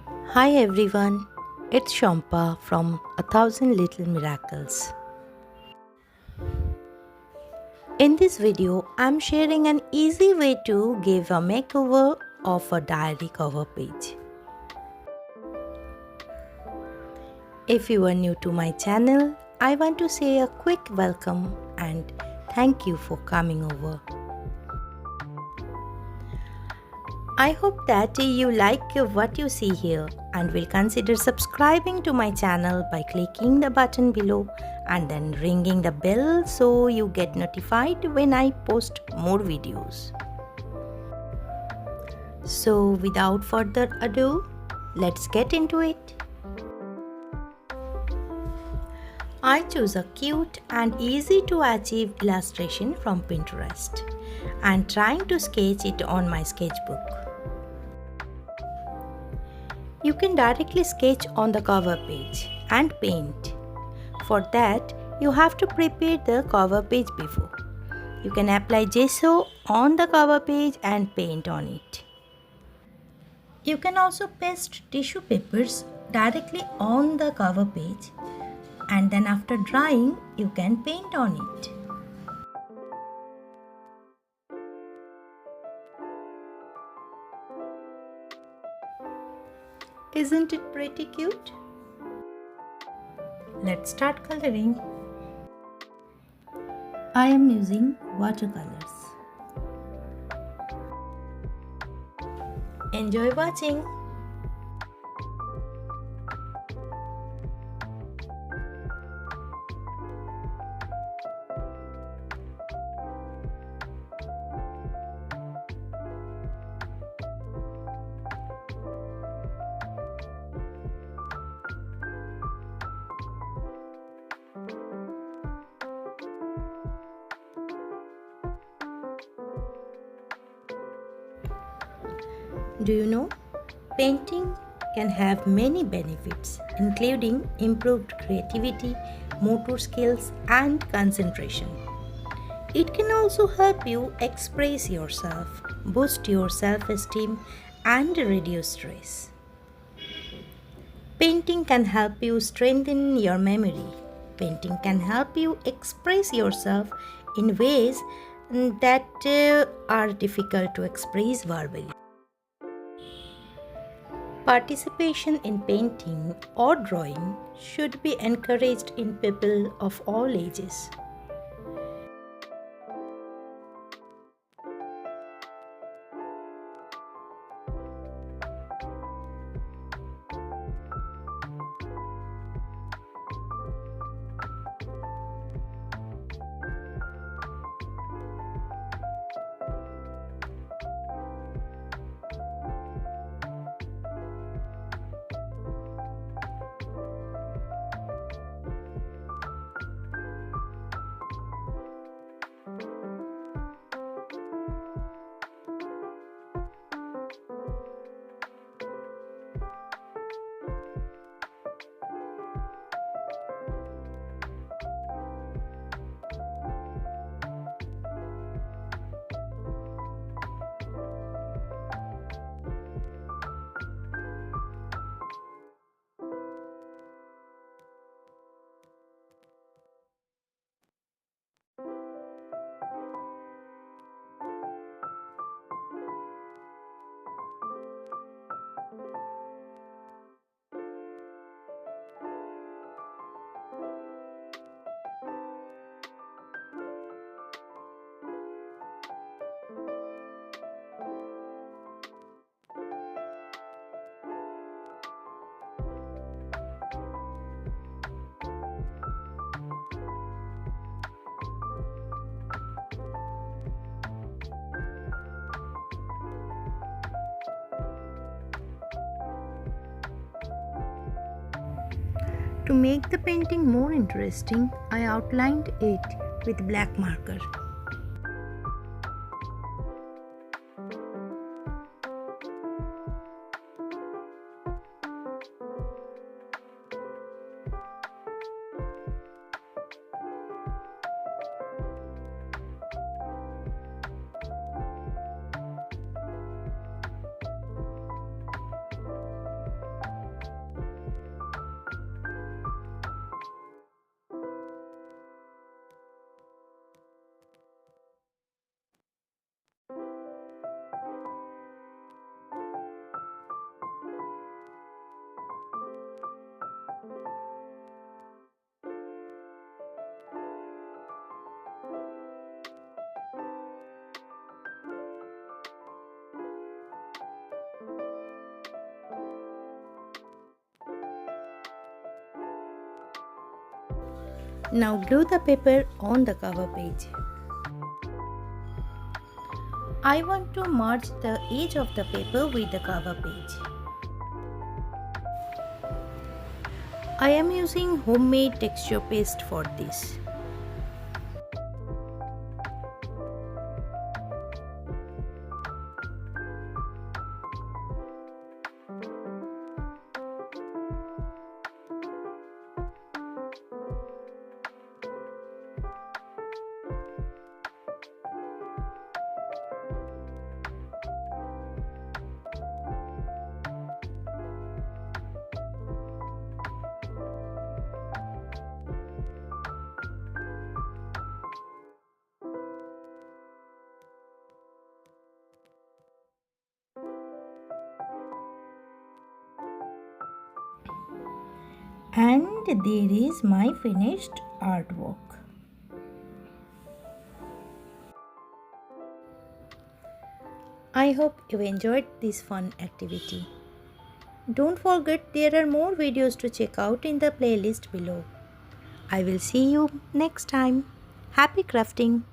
Hi everyone, it's Shampa from A Thousand Little Miracles. In this video, I'm sharing an easy way to give a makeover of a diary cover page. If you are new to my channel, I want to say a quick welcome and thank you for coming over. I hope that you like what you see here and will consider subscribing to my channel by clicking the button below and then ringing the bell so you get notified when I post more videos. So without further ado, let's get into it. I choose a cute and easy to achieve illustration from Pinterest and trying to sketch it on my sketchbook. You can directly sketch on the cover page and paint. For that, you have to prepare the cover page before. You can apply gesso on the cover page and paint on it. You can also paste tissue papers directly on the cover page and then after drying, you can paint on it. Isn't it pretty cute? Let's start coloring. I am using watercolors. Enjoy watching. Do you know? Painting can have many benefits, including improved creativity, motor skills, and concentration. It can also help you express yourself, boost your self esteem, and reduce stress. Painting can help you strengthen your memory. Painting can help you express yourself in ways that are difficult to express verbally. Participation in painting or drawing should be encouraged in people of all ages. To make the painting more interesting, I outlined it with black marker. Now glue the paper on the cover page. I want to merge the edge of the paper with the cover page. I am using homemade texture paste for this. And there is my finished artwork. I hope you enjoyed this fun activity. Don't forget there are more videos to check out in the playlist below. I will see you next time. Happy crafting!